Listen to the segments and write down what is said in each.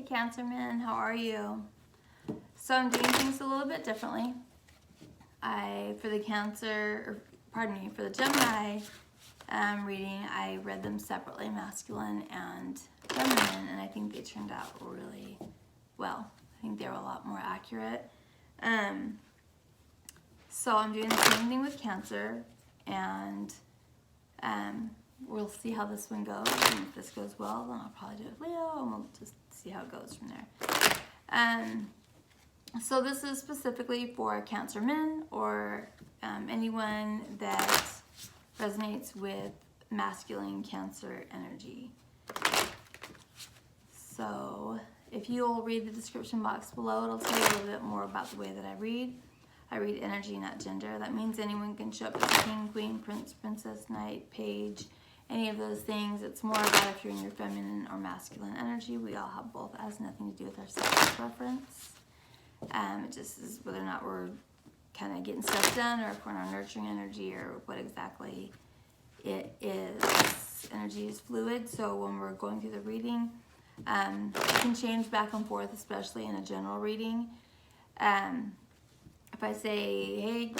Cancer men, how are you? So I'm doing things a little bit differently. For the Gemini reading, I read them separately, masculine and feminine, and I think they turned out really well. I think they were a lot more accurate. So I'm doing the same thing with Cancer, and we'll see how this one goes. And if this goes well, then I'll probably do it with Leo, and we'll just see how it goes from there. So this is specifically for Cancer men or anyone that resonates with masculine Cancer energy. So if you'll read the description box below, it'll tell you a little bit more about the way that I read. I read energy, not gender. That means anyone can show up as king, queen, prince, princess, knight, page, any of those things. It's more about if you're in your feminine or masculine energy. We all have both. It has nothing to do with our sexual preference. It just is whether or not we're kind of getting stuff done, or if we're in our nurturing energy, or what exactly it is. Energy is fluid, so when we're going through the reading, it can change back and forth, especially in a general reading. If I say, hey,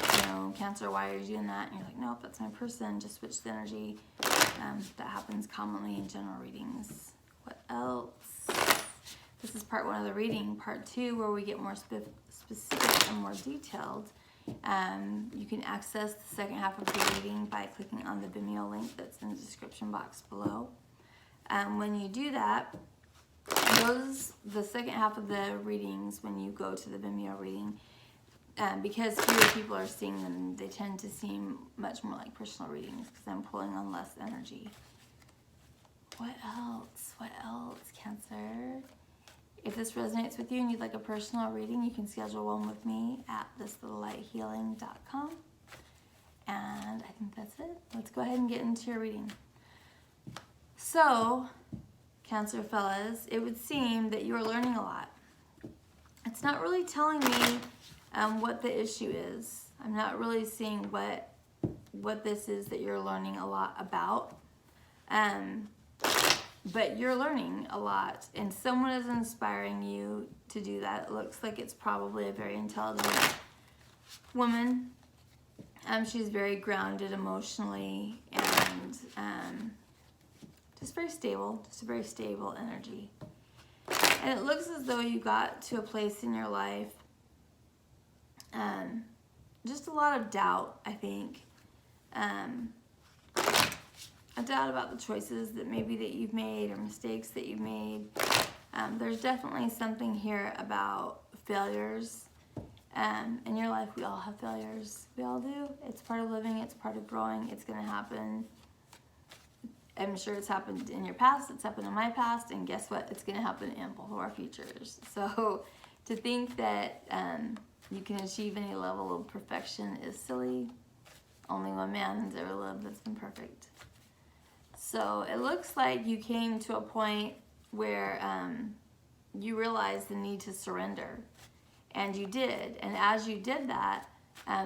Cancer, why are you doing that? And you're like, nope, that's my person, just switch the energy. That happens commonly in general readings. What else? This is part 1 of the reading. Part 2, where we get more specific and more detailed. You can access the second half of the reading by clicking on the Vimeo link that's in the description box below. When you do that, the second half of the readings, when you go to the Vimeo reading, because fewer people are seeing them, they tend to seem much more like personal readings because I'm pulling on less energy. What else? What else, Cancer? If this resonates with you and you'd like a personal reading, you can schedule one with me at thislittlelighealing.com. And I think that's it. Let's go ahead and get into your reading. So, Cancer fellas, it would seem that you are learning a lot. It's not really telling me what the issue is. I'm not really seeing what this is that you're learning a lot about. But you're learning a lot, and someone is inspiring you to do that. It looks like it's probably a very intelligent woman. She's very grounded emotionally and just very stable, just a very stable energy. And it looks as though you got to a place in your life, just a lot of doubt, I think. A doubt about the choices that you've made or mistakes that you've made. There's definitely something here about failures. In your life, we all have failures. We all do. It's part of living. It's part of growing. It's going to happen. I'm sure it's happened in your past. It's happened in my past. And guess what? It's going to happen in both of our futures. So to think that you can achieve any level of perfection is silly. Only one man has ever lived that's been perfect. So it looks like you came to a point where you realized the need to surrender. And you did. And as you did that,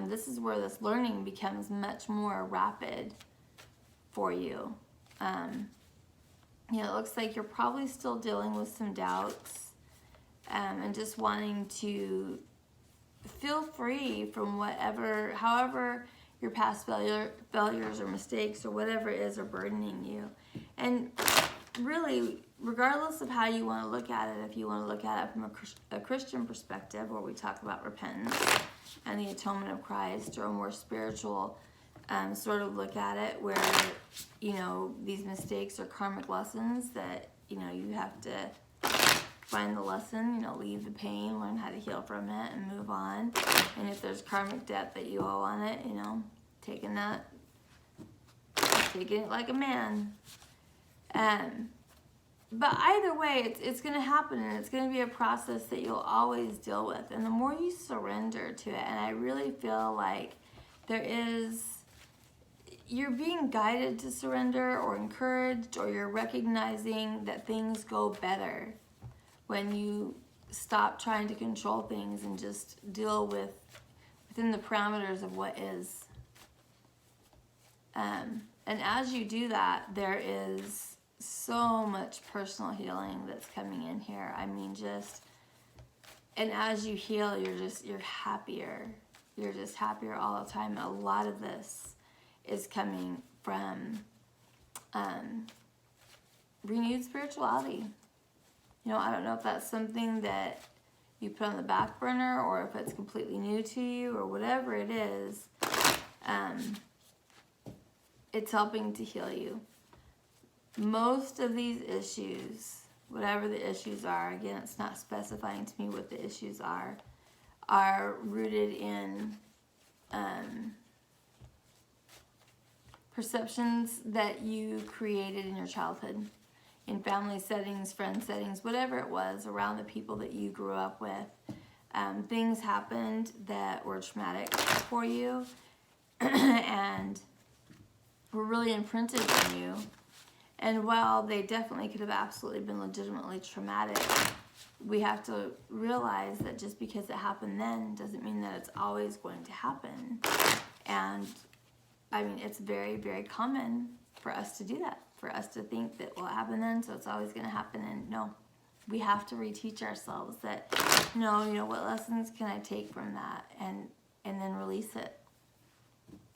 this is where this learning becomes much more rapid for you. It looks like you're probably still dealing with some doubts and just wanting to feel free from however your past failures or mistakes or whatever it is are burdening you. And really, regardless of how you want to look at it, if you want to look at it from a Christian perspective, where we talk about repentance and the atonement of Christ, or a more spiritual sort of look at it, where, these mistakes are karmic lessons that, you have to find the lesson, leave the pain, learn how to heal from it, and move on. And if there's karmic debt that you owe on it, taking it like a man. But either way, it's going to happen, and it's going to be a process that you'll always deal with. And the more you surrender to it, and I really feel like you're being guided to surrender or encouraged, or you're recognizing that things go better when you stop trying to control things and just deal within the parameters of what is. And as you do that, there is so much personal healing that's coming in here. I mean, and as you heal, you're happier. You're just happier all the time. A lot of this is coming from renewed spirituality. You know, I don't know if that's something that you put on the back burner or if it's completely new to you or whatever it is. It's helping to heal you. Most of these issues, whatever the issues are, again, it's not specifying to me what the issues are rooted in perceptions that you created in your childhood, in family settings, friend settings, whatever it was, around the people that you grew up with. Things happened that were traumatic for you and were really imprinted on you. And while they definitely could have absolutely been legitimately traumatic, we have to realize that just because it happened then doesn't mean that it's always going to happen. And I mean, it's very, very common for us to do that, for us to think that, well, it happened then, so it's always going to happen. And no, we have to reteach ourselves that, no, you know, what lessons can I take from that and then release it?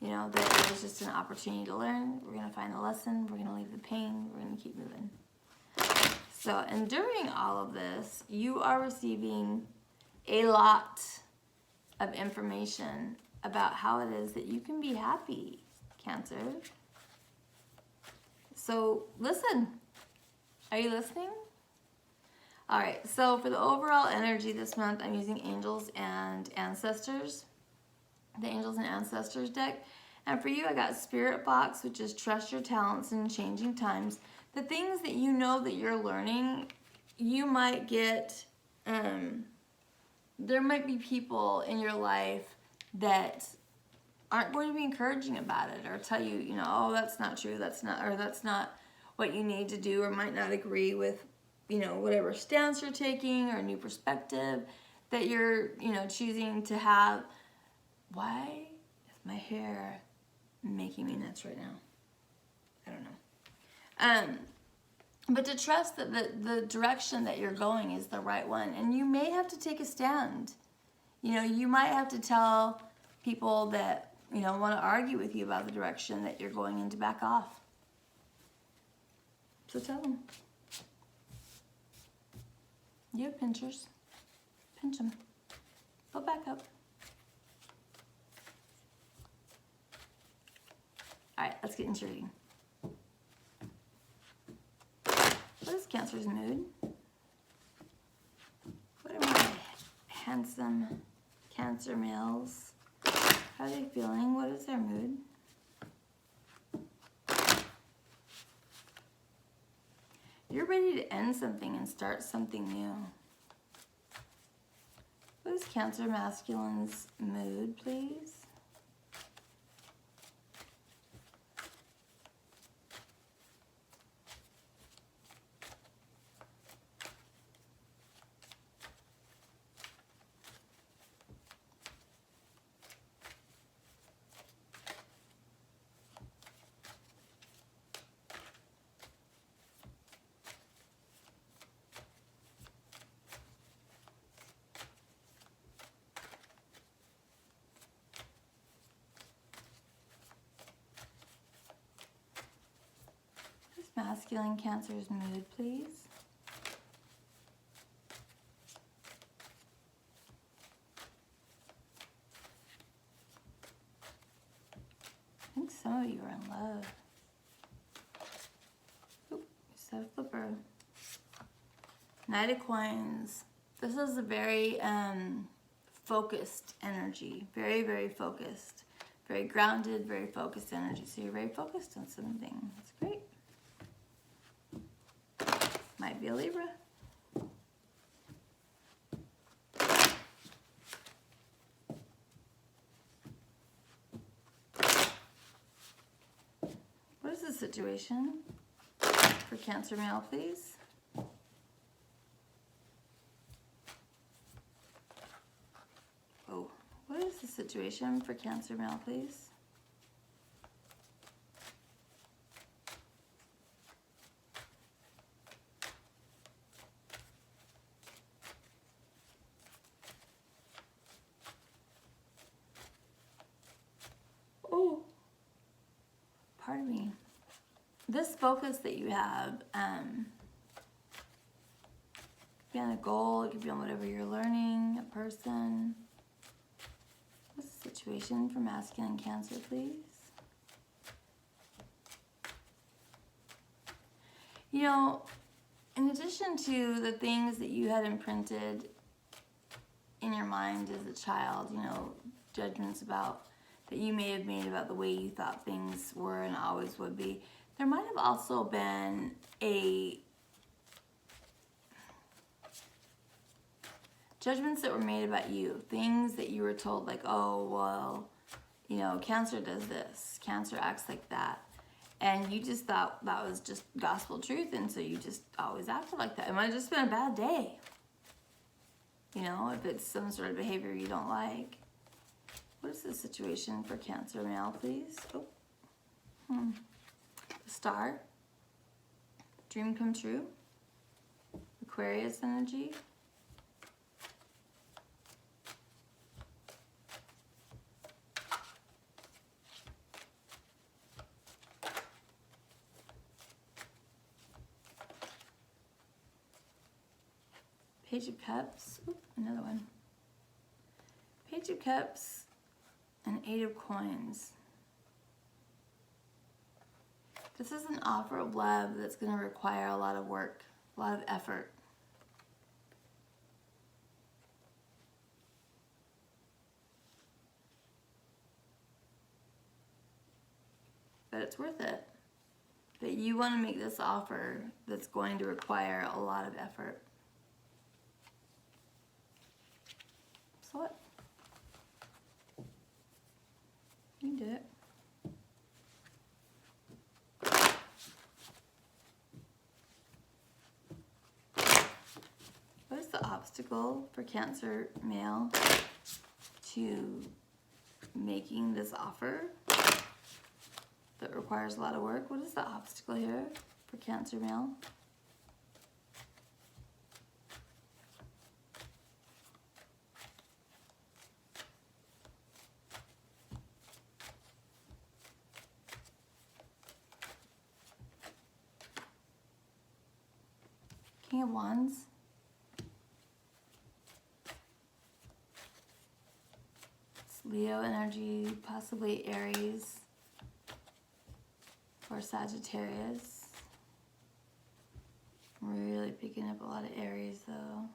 You know, that it was just an opportunity to learn. We're going to find the lesson. We're going to leave the pain. We're going to keep moving. So, and during all of this, you are receiving a lot of information about how it is that you can be happy, Cancer. So, listen. Are you listening? All right, so for the overall energy this month, I'm using Angels and Ancestors. The Angels and Ancestors deck. And for you, I got Spirit Box, which is trust your talents in changing times. The things that you know that you're learning, you might get, there might be people in your life that aren't going to be encouraging about it or tell you, you know, oh, that's not true, that's not what you need to do, or might not agree with, you know, whatever stance you're taking or new perspective that you're, you know, choosing to have. Why is my hair making me nuts right now? I don't know. But to trust that the direction that you're going is the right one. And you may have to take a stand. You know, you might have to tell people that, you know, want to argue with you about the direction that you're going in to back off. So tell them. You have pinchers. Pinch them. Go back up. All right, let's get into reading. What is Cancer's mood? What are my handsome Cancer males? How are they feeling? What is their mood? You're ready to end something and start something new. What is Cancer masculine's mood, please? Masculine Cancer's mood, please. I think some of you are in love. Oop, you set a flipper. Knight of Coins. This is a very focused energy. Very, very focused. Very grounded, very focused energy. So you're very focused on something. That's great. Might be a Libra. What is the situation for Cancer male, please? Oh, what is the situation for Cancer male, please? this focus that you have, be on a goal, it could be on whatever you're learning, a person. What's the situation for masculine Cancer, please? You know, in addition to the things that you had imprinted in your mind as a child, you know, judgments about that you may have made about the way you thought things were and always would be, there might have also been judgments that were made about you, things that you were told like, oh, well, you know, Cancer does this, Cancer acts like that. And you just thought that was just gospel truth, and so you just always acted like that. It might have just been a bad day. You know, if it's some sort of behavior you don't like. What is the situation for Cancer male, please? Oh. Star. Dream come true. Aquarius energy. Page of Cups, another one. Page of Cups and 8 of Coins. This is an offer of love that's going to require a lot of work, a lot of effort. But it's worth it. That you want to make this offer that's going to require a lot of effort. So what? You can do it. What is the obstacle for Cancer male to making this offer that requires a lot of work? What is the obstacle here for Cancer male? King of Wands. It's Leo energy, possibly Aries or Sagittarius. I'm really picking up a lot of Aries though.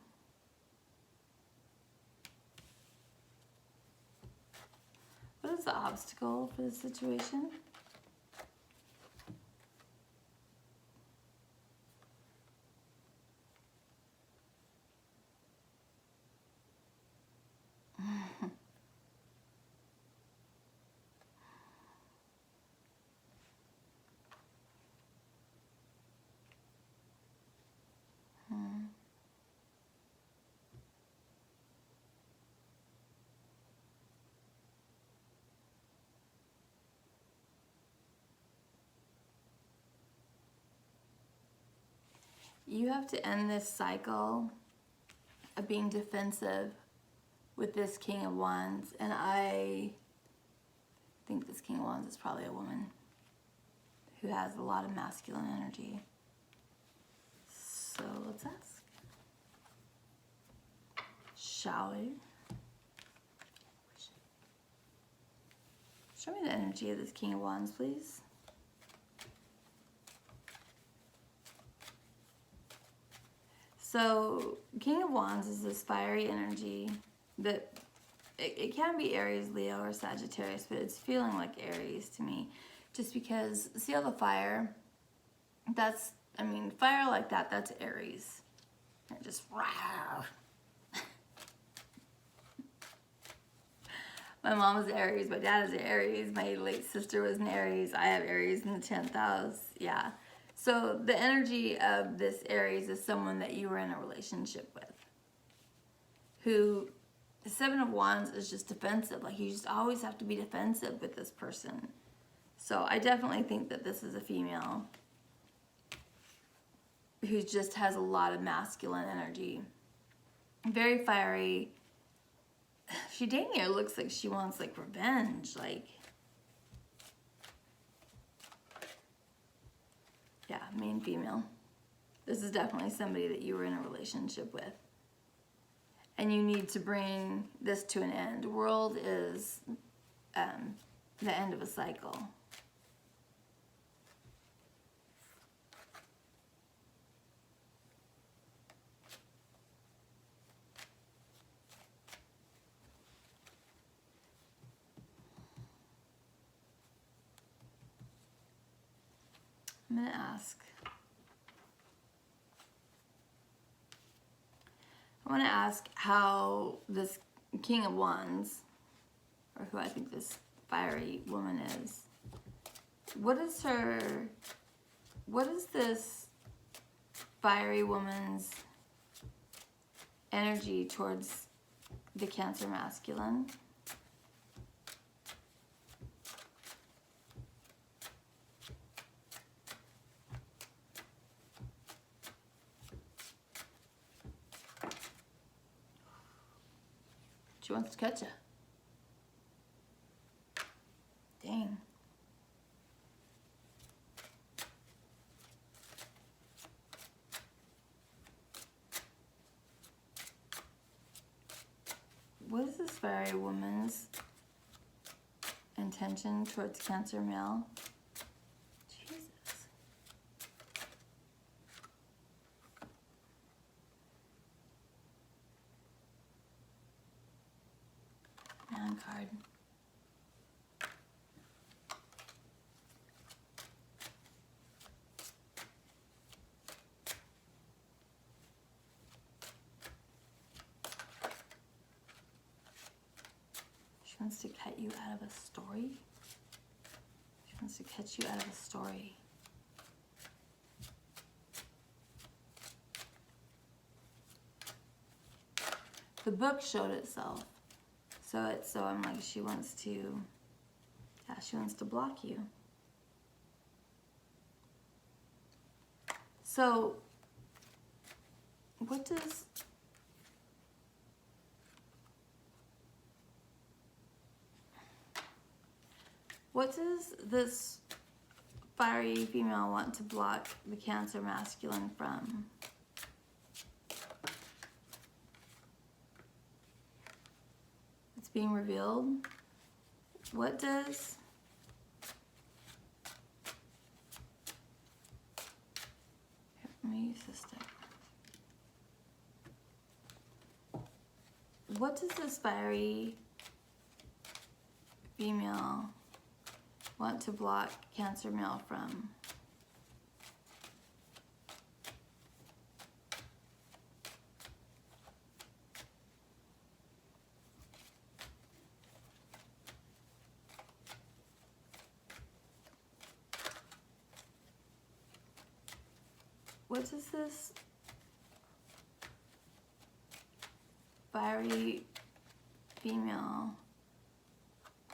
What is the obstacle for this situation? You have to end this cycle of being defensive with this King of Wands, and I think this King of Wands is probably a woman who has a lot of masculine energy. So let's ask. Shall we? Show me the energy of this King of Wands, please. So, King of Wands is this fiery energy that it can be Aries, Leo, or Sagittarius, but it's feeling like Aries to me. Just because, see all the fire? That's, I mean, fire like that, that's Aries. And just, rah. My mom was Aries, my dad is Aries, my late sister was an Aries, I have Aries in the 10th house, yeah. So the energy of this Aries is someone that you were in a relationship with. Who, the 7 of Wands is just defensive. Like you just always have to be defensive with this person. So I definitely think that this is a female who just has a lot of masculine energy. Very fiery. She dang near looks like she wants like revenge. Like Yeah, main female. This is definitely somebody that you were in a relationship with. And you need to bring this to an end. World is the end of a cycle. I'm going to ask. I want to ask how this King of Wands, or who I think this fiery woman is, what is this fiery woman's energy towards the Cancer masculine? She wants to catch you. Dang. What is this fiery woman's intention towards Cancer male? Jesus. Man card. She wants to cut you out of a story. She wants to cut you out of a story. The book showed itself. So I'm like, she wants to block you. So what does this fiery female want to block the Cancer masculine from? It's being revealed. What does let me use this stick. What does this fiery female want to block Cancer male from? What does this fiery female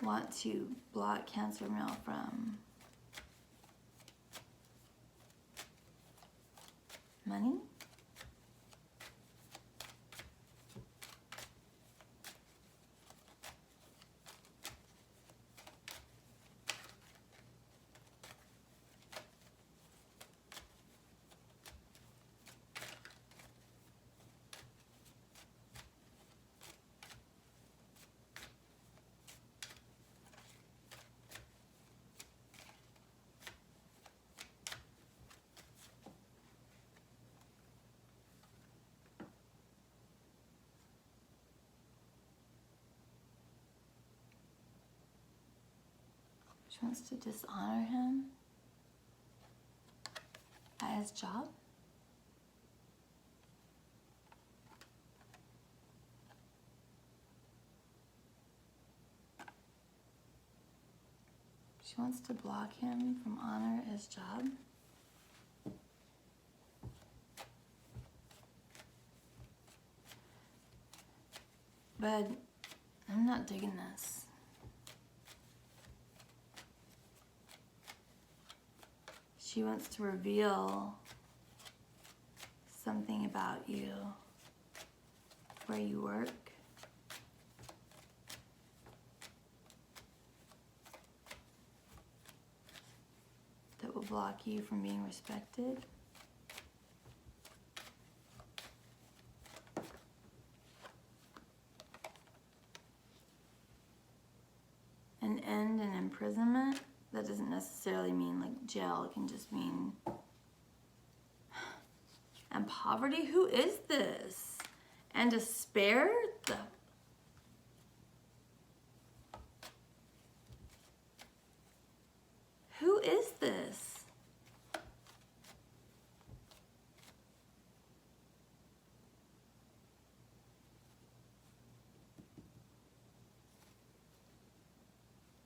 want to block Cancer male from? Money? She wants to dishonor him at his job. She wants to block him from honor at his job. But I'm not digging this. She wants to reveal something about you, where you work. That will block you from being respected. An end in imprisonment. That doesn't necessarily mean like jail. It can just mean... And poverty? Who is this? And despair? Who is this?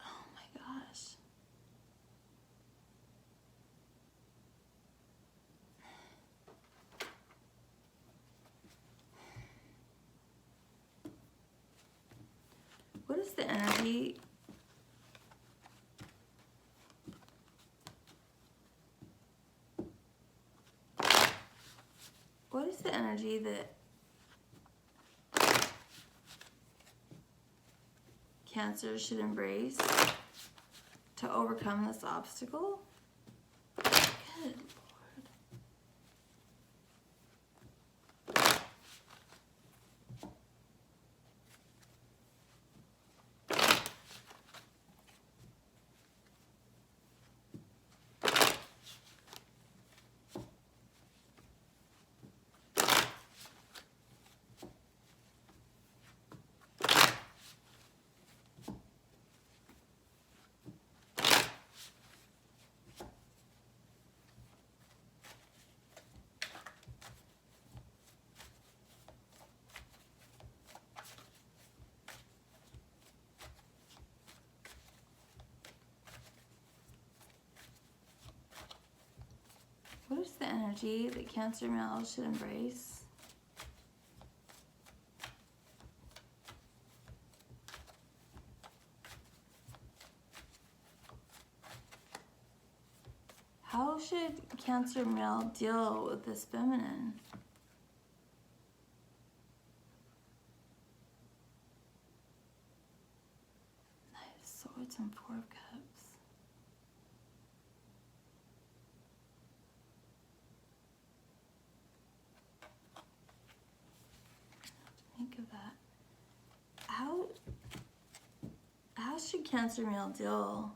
Oh my gosh. What is the energy? What is the energy that Cancer should embrace to overcome this obstacle? Good What is the energy that Cancer male should embrace? How should Cancer male deal with this feminine? Knight of Swords and Four of Cups. Think of that. How should Cancer male deal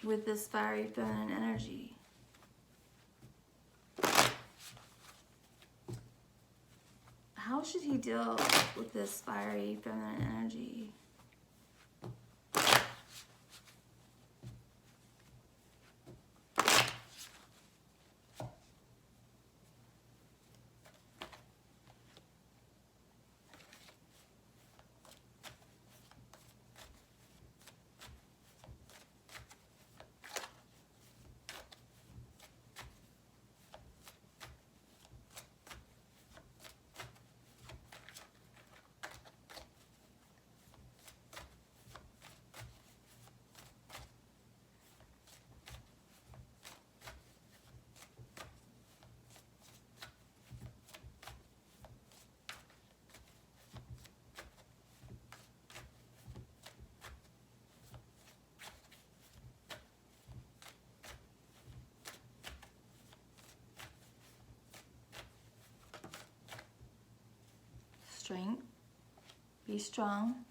with this fiery feminine energy? How should he deal with this fiery feminine energy? Strength. Be strong.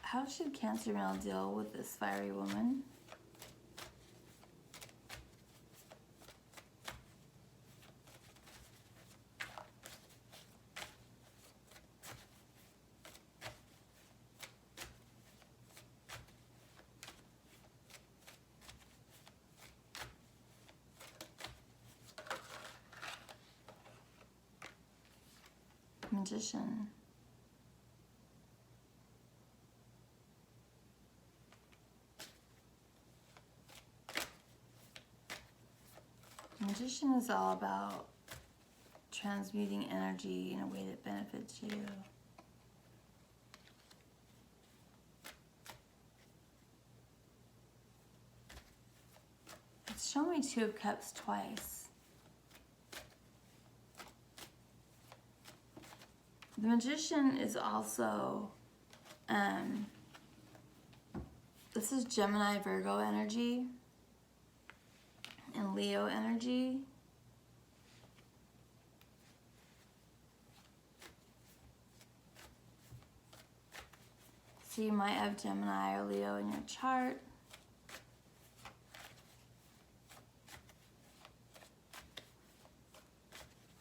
How should Cancer male deal with this fiery woman? Magician. Magician is all about transmuting energy in a way that benefits you. It's shown me Two of Cups twice. The Magician is also, this is Gemini, Virgo energy, and Leo energy. So you might have Gemini or Leo in your chart.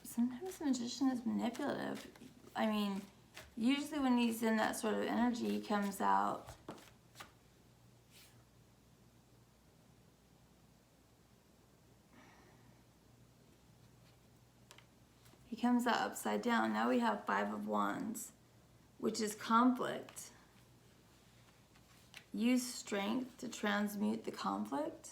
Sometimes the Magician is manipulative. I mean, usually when he's in that sort of energy, he comes out upside down. Now we have Five of Wands, which is conflict. Use strength to transmute the conflict.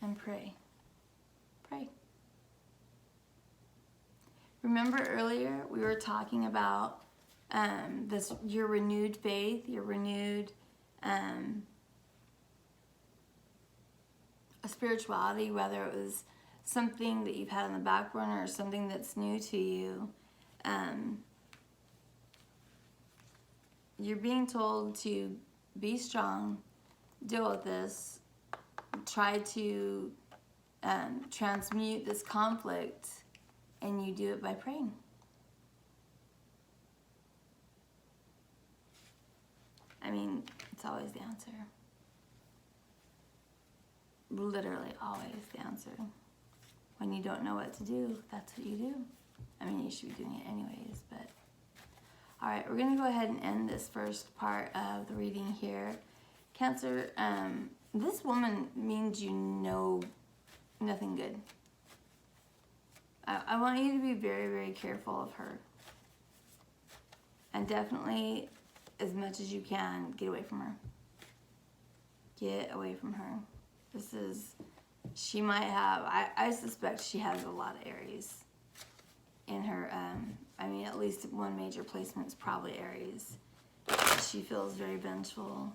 And pray. Pray. Remember earlier we were talking about your renewed faith, your renewed spirituality, whether it was something that you've had on the back burner or something that's new to you. You're being told to be strong, deal with this, try to transmute this conflict, and you do it by praying. I mean, it's always the answer. Literally always the answer. When you don't know what to do, that's what you do. I mean, you should be doing it anyways, but... All right, we're going to go ahead and end this first part of the reading here. Cancer, this woman means you know nothing good. I want you to be very, very careful of her. And definitely, as much as you can, get away from her. Get away from her. This is, she might have, I suspect she has a lot of Aries in her, I mean, at least one major placement is probably Aries. She feels very vengeful.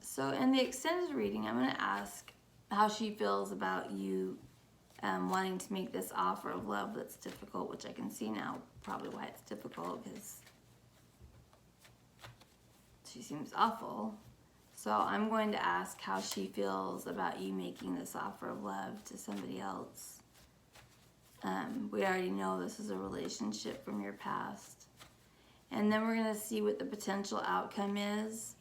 So in the extended reading, I'm going to ask how she feels about you wanting to make this offer of love that's difficult, which I can see now probably why it's difficult, because she seems awful. So I'm going to ask how she feels about you making this offer of love to somebody else. We already know this is a relationship from your past. And then we're going to see what the potential outcome is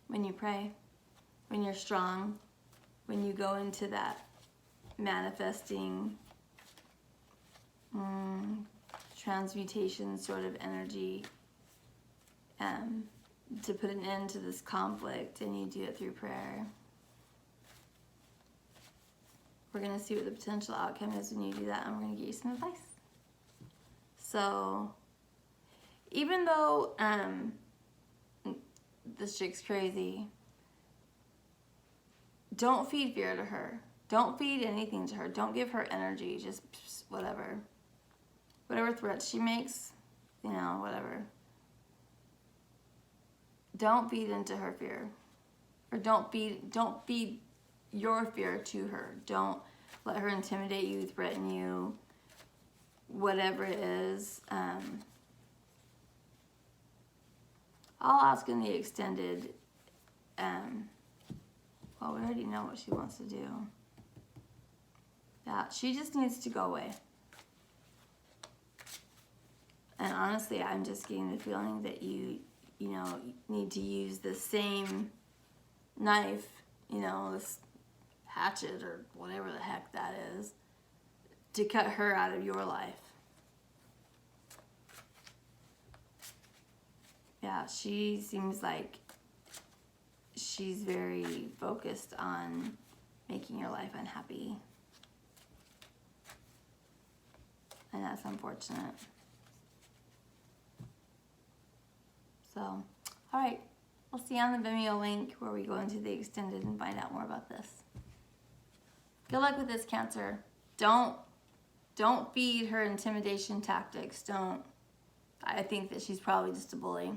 when you pray, when you're strong, when you go into that manifesting transmutation sort of energy to put an end to this conflict, and you do it through prayer. We're going to see what the potential outcome is when you do that, and we're going to give you some advice. So, even though this chick's crazy, don't feed fear to her. Don't feed anything to her. Don't give her energy. Just whatever. Whatever threats she makes, you know, whatever. Don't feed into her fear. Or don't feed your fear to her. Don't let her intimidate you, threaten you, whatever it is. I'll ask in the extended, well, we already know what she wants to do. Yeah, she just needs to go away. And honestly, I'm just getting the feeling that you you know, need to use the same knife, you know, this hatchet or whatever the heck that is, to cut her out of your life. Yeah, she seems like she's very focused on making your life unhappy. And that's unfortunate. So, all right. We'll see you on the Vimeo link where we go into the extended and find out more about this. Good luck with this, Cancer. Don't feed her intimidation tactics. Don't. I think that she's probably just a bully.